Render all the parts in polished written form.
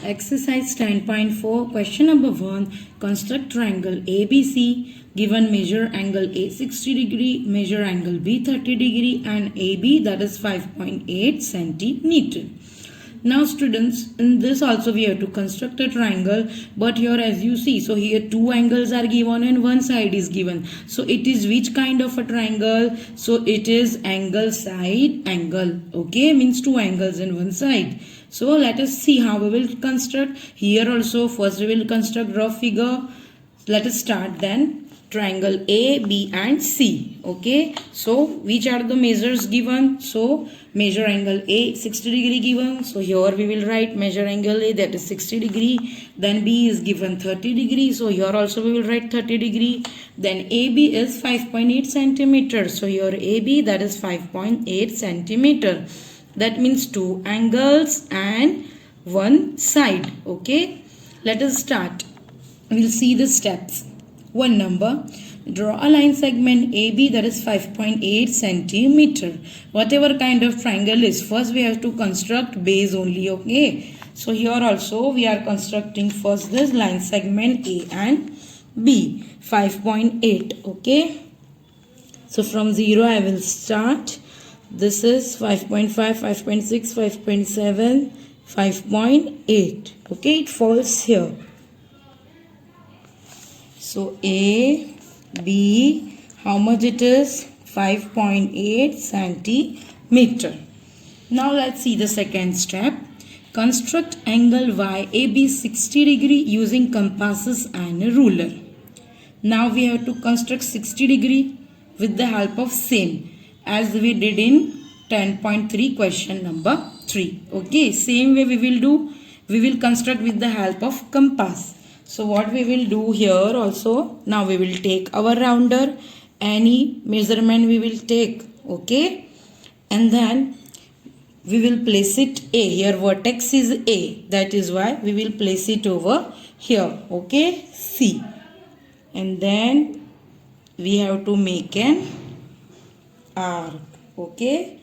Exercise 10.4, question number 1. Construct triangle ABC. Given measure angle A 60 degree, measure angle B 30 degree and AB, that is 5.8 centimeter. Now students, in this also we have to construct a triangle, but here as you see, so here two angles are given and one side is given. So it is which kind of a triangle? So it is angle side angle, okay, means two angles in one side. So let us see how we will construct. Here also first we will construct rough figure. Let us start then. Triangle A, B and C. Okay. So which are the measures given? So measure angle A 60 degree given. So here we will write measure angle A, that is 60 degree. Then B is given 30 degree. So here also we will write 30 degree. Then AB is 5.8 centimeter. So here AB, that is 5.8 centimeter. That means two angles and one side. Okay. Let us start. We'll see the steps. 1 number, draw a line segment AB, that is 5.8 centimeter. Whatever kind of triangle is, first we have to construct base only, okay. So here also we are constructing first this line segment A and B, 5.8, okay. So from 0 I will start. This is 5.5, 5.6, 5.7, 5.8, okay, it falls here. So A, B, how much it is? 5.8 centimeter. Now let's see the second step. Construct angle YAB 60 degree using compasses and a ruler. Now we have to construct 60 degree with the help of same as we did in 10.3 question number 3. Okay, same way we will do. We will construct with the help of compass. So what we will do here also, now we will take our rounder, any measurement we will take, okay, and then we will place it A. Here vertex is A, that is why we will place it over here, okay, C. And then we have to make an arc, okay.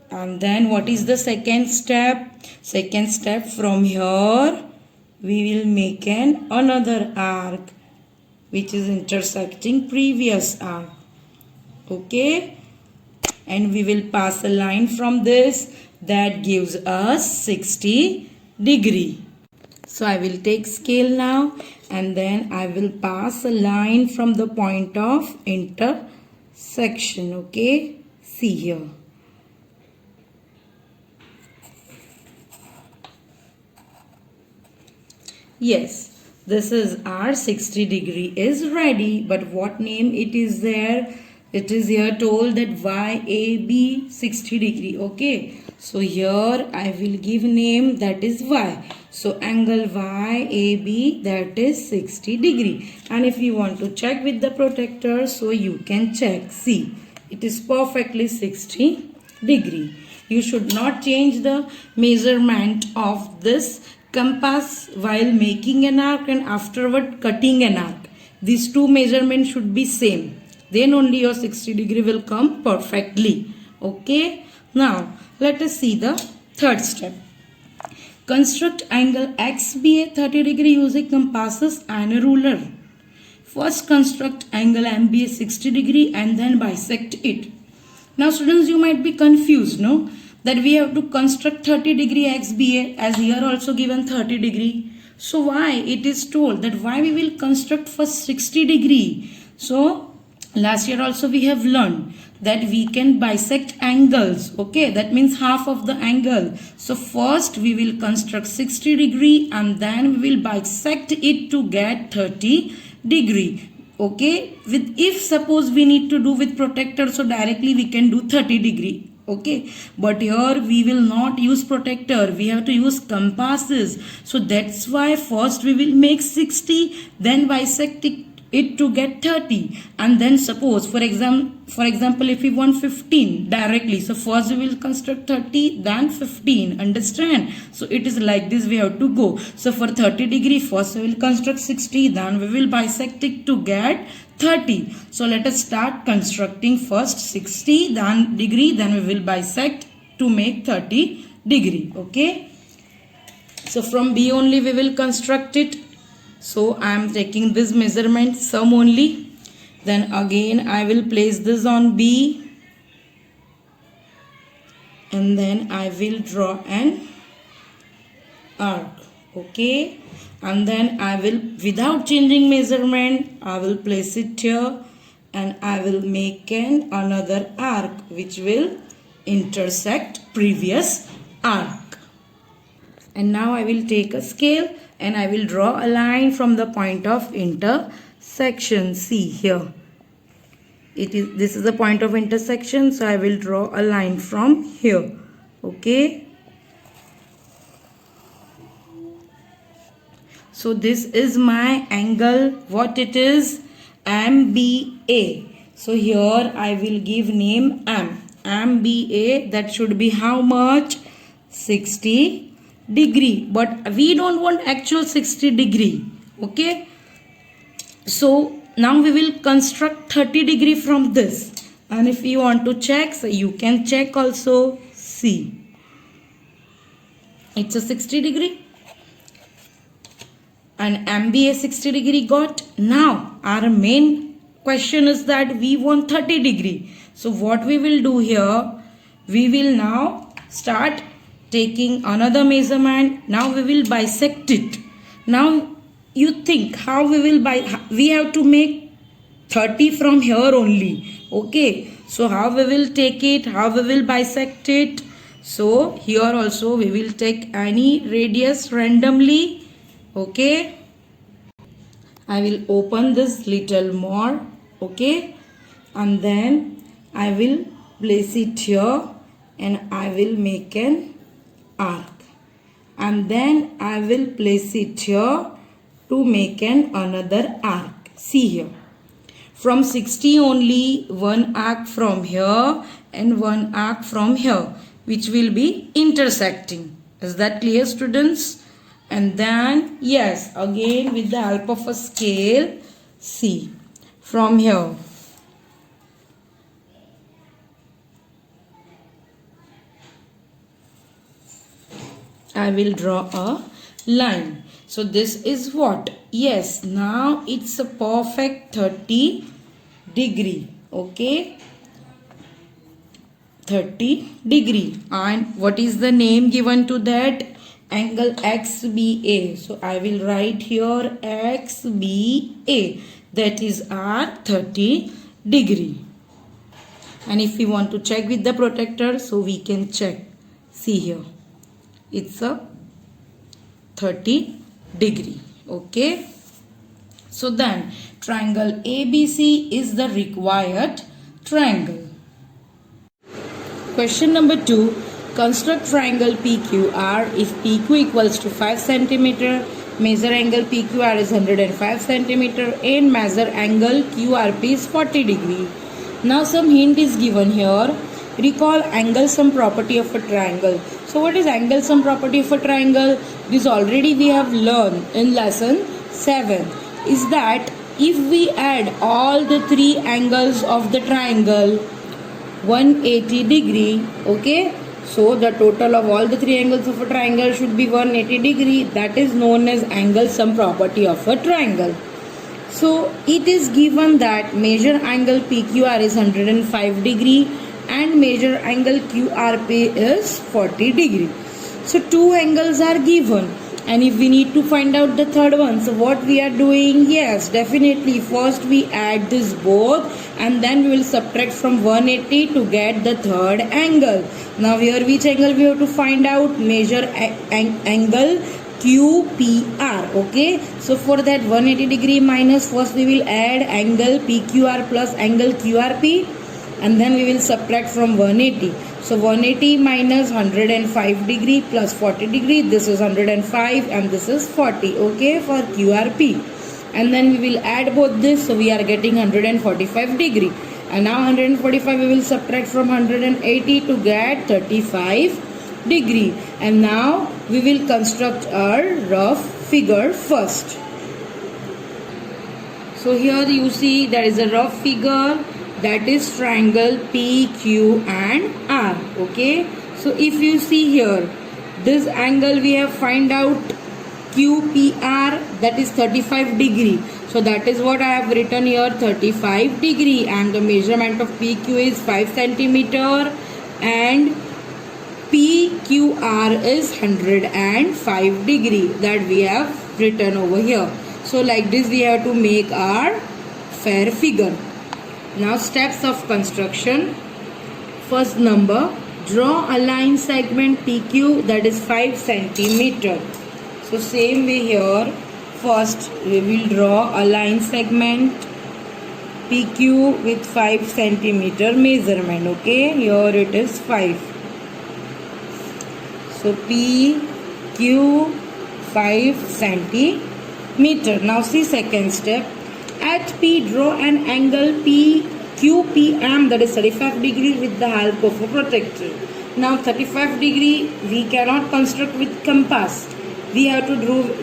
And then what is the second step? Second step, from here we will make another arc which is intersecting previous arc, okay, and we will pass a line from this that gives us 60 degree. So I will take scale now and then I will pass a line from the point of intersection, okay, see here. Yes, this is our 60 degree is ready, but what name it is there? It is here told that YAB 60 degree, okay. So here I will give name, that is Y. So angle YAB, that is 60 degree. And if you want to check with the protractor, so you can check. See, it is perfectly 60 degree. You should not change the measurement of this compass while making an arc and afterward cutting an arc. These two measurements should be same. Then only your 60 degree will come perfectly. Okay. Now let us see the third step. Construct angle XBA 30 degree using compasses and a ruler. First construct angle MBA 60 degree and then bisect it. Now students, you might be confused, no? That we have to construct 30 degree XBA as here also given 30 degree. So why it is told that why we will construct for 60 degree? So last year also we have learned that we can bisect angles. Okay, that means half of the angle. So first we will construct 60 degree and then we will bisect it to get 30 degree. Okay, with if suppose we need to do with protractor, so directly we can do 30 degree. Okay, but here we will not use protractor, we have to use compasses. So that's why first we will make 60, then bisect it to get 30, and then suppose for example if we want 15 directly, so first we will construct 30 then 15, understand? So it is like this we have to go. So for 30 degree first we will construct 60, then we will bisect it to get 30. So let us start constructing first 60 then degree, then we will bisect to make 30 degree. Okay, So from B only we will construct it. So I am taking this measurement sum only. Then again I will place this on B. And then I will draw an arc. Okay. And then I will, without changing measurement, I will place it here. And I will make another arc which will intersect previous arc. And now I will take a scale and I will draw a line from the point of intersection. See here. This is the point of intersection, so I will draw a line from here. Okay. So this is my angle. What it is? MBA. So here I will give name M. MBA, that should be how much? 60 degree. But we don't want actual 60 degree. Okay. So now we will construct 30 degree from this. And if you want to check, so you can check also. See. It's a 60 degree. And MBA 60 degree got. Now our main question is that we want 30 degree. So what we will do here, we will now start taking another measurement. Now we will bisect it. Now you think how we will we have to make 30 from here only. Okay. So how we will take it, how we will bisect it. So here also we will take any radius randomly. Okay. I will open this little more. Okay. And then I will place it here and I will make an arc. And then I will place it here to make another arc. See here. From 60 only one arc from here and one arc from here, which will be intersecting. Is that clear, students? And then yes, again with the help of a scale, see from here. I will draw a line. So this is what? Yes, now it's a perfect 30 degree. Okay. 30 degree. And what is the name given to that? Angle XBA. So I will write here XBA. That is our 30 degree. And if we want to check with the protractor, so we can check. See here. It's a 30 degree. Okay. So then triangle ABC is the required triangle. Question number 2. Construct triangle PQR if PQ equals to 5 cm, measure angle PQR is 105 cm and measure angle QRP is 40 degree. Now some hint is given here. Recall angle sum property of a triangle. So what is angle sum property of a triangle? This already we have learned in lesson 7. Is that if we add all the three angles of the triangle 180 degree, okay, so the total of all the three angles of a triangle should be 180 degree. That is known as angle sum property of a triangle. So it is given that measure angle PQR is 105 degree and measure angle QRP is 40 degree. So two angles are given. And if we need to find out the third one, so what we are doing? Yes, definitely first we add this both and then we will subtract from 180 to get the third angle. Now here which angle we have to find out? Measure angle QPR. Okay, so for that 180 degree minus, first we will add angle PQR plus angle QRP and then we will subtract from 180. So 180 minus 105 degree plus 40 degree, this is 105 and this is 40, okay, for QRP. And then we will add both this, so we are getting 145 degree. And now 145 we will subtract from 180 to get 35 degree. And now we will construct our rough figure first. So here you see there is a rough figure. That is triangle P, Q and R. Okay. So if you see here, This angle we have find out QPR, that is 35 degree. So that is what I have written here, 35 degree, and the measurement of PQ is 5 centimeter and PQR is 105 degree, that we have written over here. So like this we have to make our fair figure. Now steps of construction. First number, draw a line segment PQ that is 5 centimeter. So same way here, first we will draw a line segment PQ with 5 centimeter measurement. Okay, here it is 5. So PQ 5 centimeter. Now see second step. At P, draw an angle PQPM, that is 35 degree with the help of a protractor. Now 35 degree we cannot construct with compass. We have to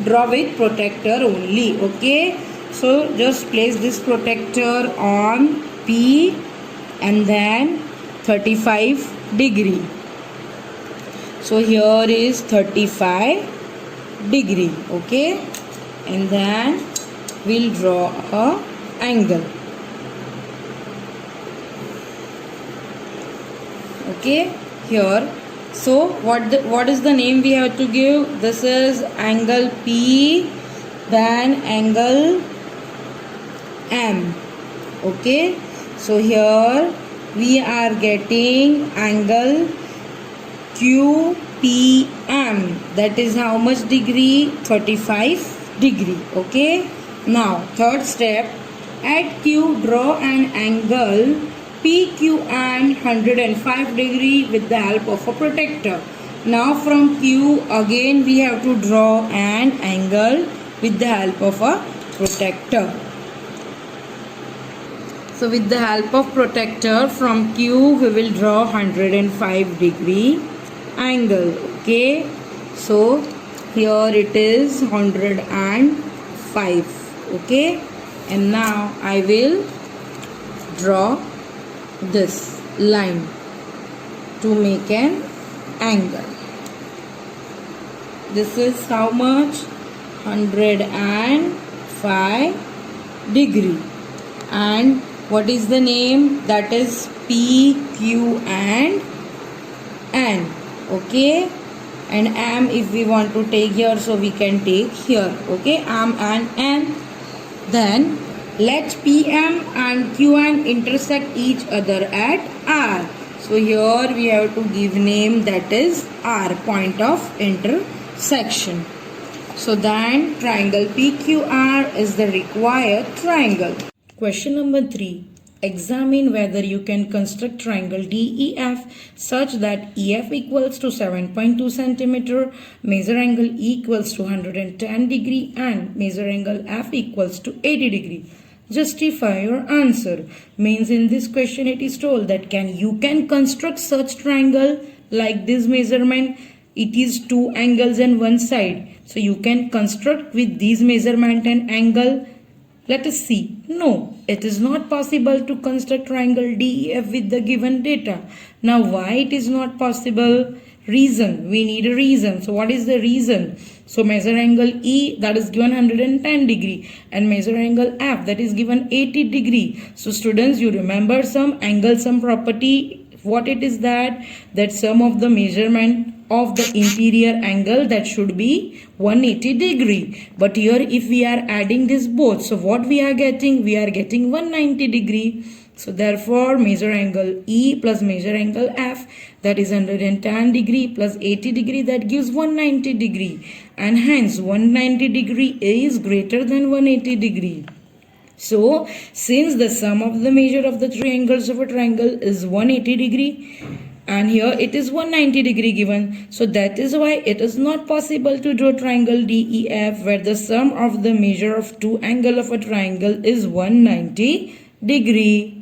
draw with protractor only. Okay. So just place this protractor on P and then 35 degree. So here is 35 degree. Okay. And then we'll draw a angle. Okay, here. So what is the name we have to give? This is angle P, then angle M. Okay, so here we are getting angle QPM. That is how much degree? 35 degree. Okay. Now third step, at Q draw an angle PQ and 105 degree with the help of a protractor. Now from Q again we have to draw an angle with the help of a protractor. So with the help of protractor from Q we will draw 105 degree angle. Okay, so here it is 105. Okay, and now I will draw this line to make an angle. This is how much? 105 degree. And what is the name? That is P, Q and N. Okay, and M if we want to take here, so we can take here. Okay, M and N. Then let PM and QN intersect each other at R. So here we have to give name, that is R, point of intersection. So then triangle PQR is the required triangle. Question number 3. Examine whether you can construct triangle DEF such that EF equals to 7.2 cm, measure angle E equals to 110 degree and measure angle F equals to 80 degree. Justify your answer. Means in this question it is told that you can construct such triangle like this measurement. It is two angles and one side. So you can construct with these measurement and angle. Let us see. No, it is not possible to construct triangle DEF with the given data. Now why it is not possible? Reason. We need a reason. So what is the reason? So measure angle E, that is given 110 degree, and measure angle F, that is given 80 degree. So students, you remember some angle sum property. What it is that sum of the measurement of the interior angle, that should be 180 degree. But here if we are adding this both, so what we are getting? We are getting 190 degree. So therefore measure angle E plus measure angle F, that is 110 degree plus 80 degree, that gives 190 degree. And hence 190 degree is greater than 180 degree. So since the sum of the measure of the three angles of a triangle is 180 degree and here it is 190 degree given, so that is why it is not possible to draw triangle DEF where the sum of the measure of two angles of a triangle is 190 degree.